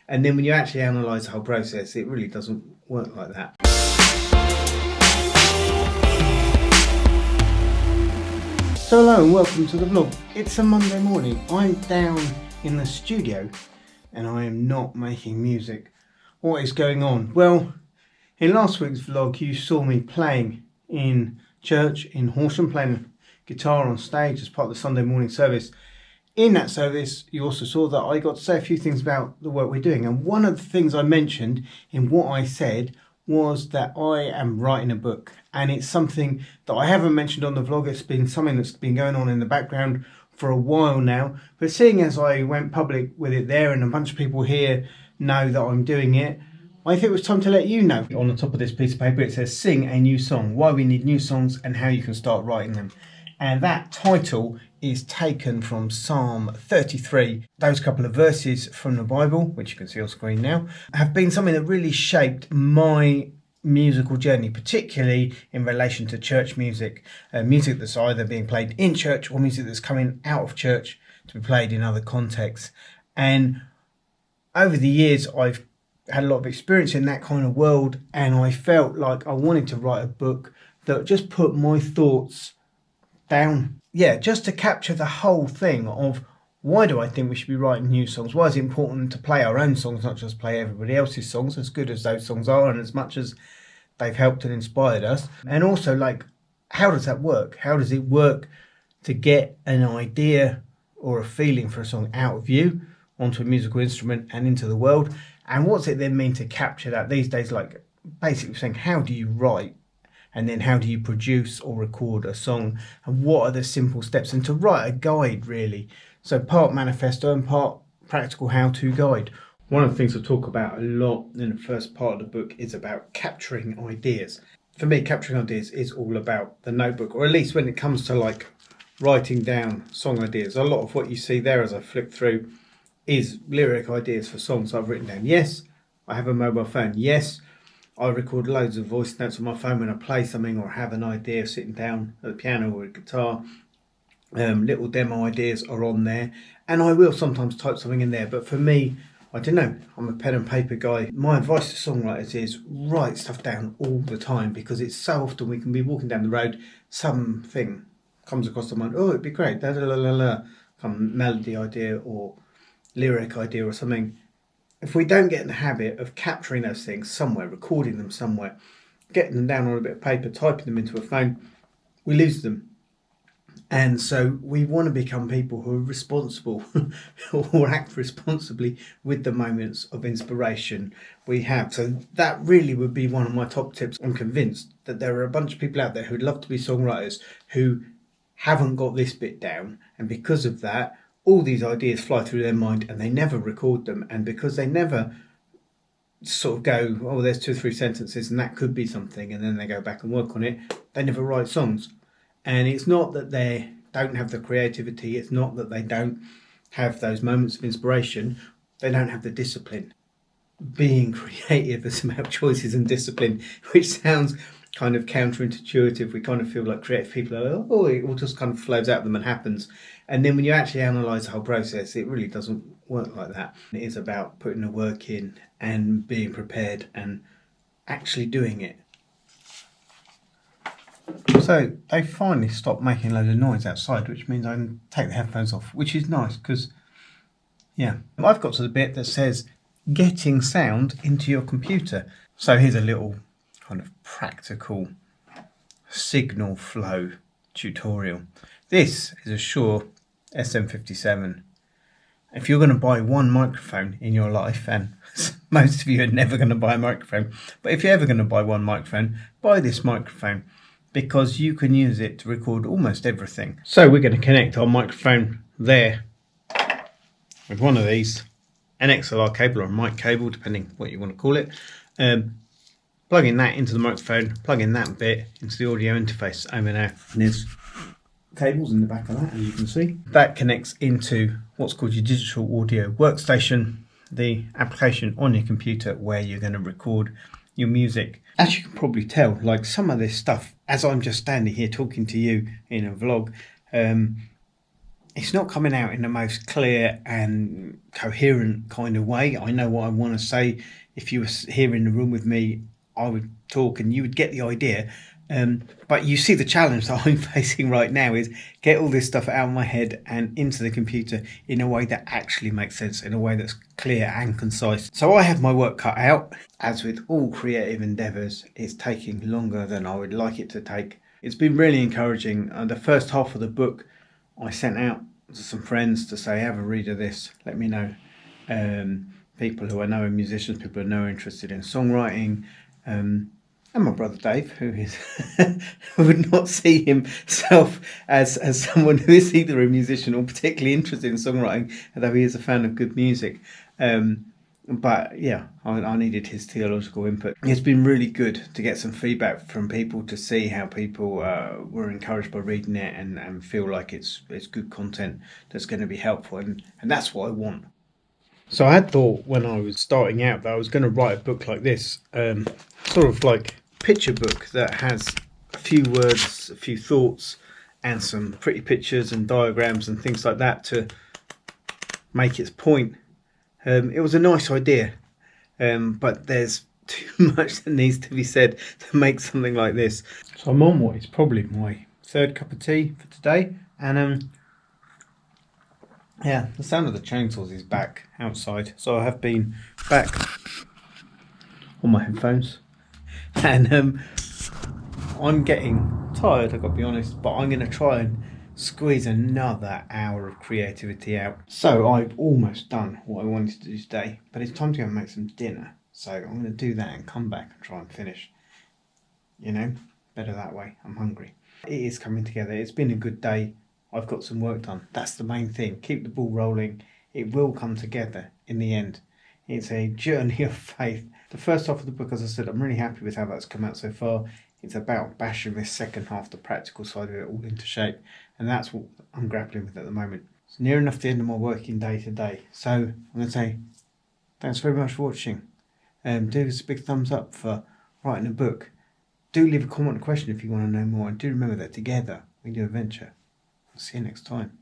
And then when you actually analyse the whole process, it really doesn't work like that. So hello and welcome to the vlog. It's a Monday morning. I'm down in the studio and I am not making music. What is going on? Well, in last week's vlog you saw me playing in church in Horsham, playing guitar on stage as part of the Sunday morning service. In that service you also saw that I got to say a few things about the work we're doing, and one of the things I mentioned in what I said was that I am writing a book, and it's something that I haven't mentioned on the vlog. It's been something that's been going on in the background for a while now, but seeing as I went public with it there and a bunch of people here know that I'm doing it, I think it was time to let you know. On the top of this piece of paper it says sing a new song, why we need new songs and how you can start writing them. And that title is taken from Psalm 33. Those couple of verses from the Bible, which you can see on screen now, have been something that really shaped my musical journey, particularly in relation to church music. Music that's either being played in church or music that's coming out of church to be played in other contexts. And over the years I've had a lot of experience in that kind of world, and I felt like I wanted to write a book that just put my thoughts down. Yeah, just to capture the whole thing of why do I think we should be writing new songs? Why is it important to play our own songs, not just play everybody else's songs, as good as those songs are and as much as they've helped and inspired us? And also, like, how does that work? How does it work to get an idea or a feeling for a song out of you onto a musical instrument and into the world? And what's it then mean to capture that these days? Like, basically saying, how do you write? And then how do you produce or record a song? And what are the simple steps? And to write a guide, really. So part manifesto and part practical how-to guide. One of the things I talk about a lot in the first part of the book is about capturing ideas. For me, capturing ideas is all about the notebook, or at least when it comes to like writing down song ideas. A lot of what you see there as I flick through is lyric ideas for songs I've written down. Yes, I have a mobile phone. Yes, I record loads of voice notes on my phone when I play something or have an idea sitting down at the piano or a guitar. Little demo ideas are on there, and I will sometimes type something in there. But for me, I don't know, I'm a pen and paper guy. My advice to songwriters is write stuff down all the time, because it's so often we can be walking down the road, something comes across the mind, oh, it'd be great, da da la la la, some melody idea or lyric idea or something. If we don't get in the habit of capturing those things somewhere, recording them somewhere, getting them down on a bit of paper, typing them into a phone, we lose them. And so we want to become people who are responsible or act responsibly with the moments of inspiration we have. So that really would be one of my top tips. I'm convinced that there are a bunch of people out there who'd love to be songwriters who haven't got this bit down, and because of that all these ideas fly through their mind and they never record them. And because they never sort of go, oh, there's 2 or 3 sentences and that could be something, and then they go back and work on it, they never write songs. And it's not that they don't have the creativity, it's not that they don't have those moments of inspiration, they don't have the discipline. Being creative is about choices and discipline, which sounds kind of counterintuitive. We kind of feel like creative people are like, oh, it all just kind of flows out of them and happens. And then when you actually analyse the whole process, it really doesn't work like that. It is about putting the work in and being prepared and actually doing it. So they finally stopped making a load of noise outside, which means I can take the headphones off, which is nice because, yeah. I've got to the bit that says getting sound into your computer. So here's a little kind of practical signal flow tutorial. This is a Shure SM57. If you're going to buy one microphone in your life, and most of you are never going to buy a microphone, but if you're ever going to buy one microphone, buy this microphone, because you can use it to record almost everything. So we're going to connect our microphone there with one of these, an XLR cable or a mic cable, depending what you want to call it. Plugging that into the microphone, plugging that bit into the audio interface over there. And there's cables in the back of that, as you can see. That connects into what's called your digital audio workstation, the application on your computer where you're going to record your music. As you can probably tell, like some of this stuff, as I'm just standing here talking to you in a vlog, it's not coming out in the most clear and coherent kind of way. I know what I want to say. If you were here in the room with me, I would talk and you would get the idea. But you see the challenge that I'm facing right now is get all this stuff out of my head and into the computer in a way that actually makes sense, in a way that's clear and concise. So I have my work cut out. As with all creative endeavours, it's taking longer than I would like it to take. It's been really encouraging. The first half of the book I sent out to some friends to say, have a read of this, let me know. People who I know are musicians, people who I know are interested in songwriting, and my brother Dave, who is who would not see himself as someone who is either a musician or particularly interested in songwriting, although he is a fan of good music. But yeah, I needed his theological input. It's been really good to get some feedback from people, to see how people were encouraged by reading it and feel like it's good content that's going to be helpful, and that's what I want. So I had thought when I was starting out that I was going to write a book like this, sort of like picture book that has a few words, a few thoughts, and some pretty pictures and diagrams and things like that to make its point. It was a nice idea, but there's too much that needs to be said to make something like this. So I'm on what is probably my third cup of tea for today, and yeah, the sound of the chainsaws is back outside. So I have been back on my headphones, and I'm getting tired, I've got to be honest, but I'm going to try and squeeze another hour of creativity out. So I've almost done what I wanted to do today, but it's time to go and make some dinner. So I'm going to do that and come back and try and finish. You know, better that way. I'm hungry. It is coming together. It's been a good day. I've got some work done. That's the main thing. Keep the ball rolling. It will come together in the end. It's a journey of faith. The first half of the book, as I said, I'm really happy with how that's come out so far. It's about bashing this second half, the practical side of it, all into shape. And that's what I'm grappling with at the moment. It's near enough the end of my working day today. So I'm going to say thanks very much for watching. Do give us a big thumbs up for writing a book. Do leave a comment or question if you want to know more. And do remember that together we do adventure. I'll see you next time.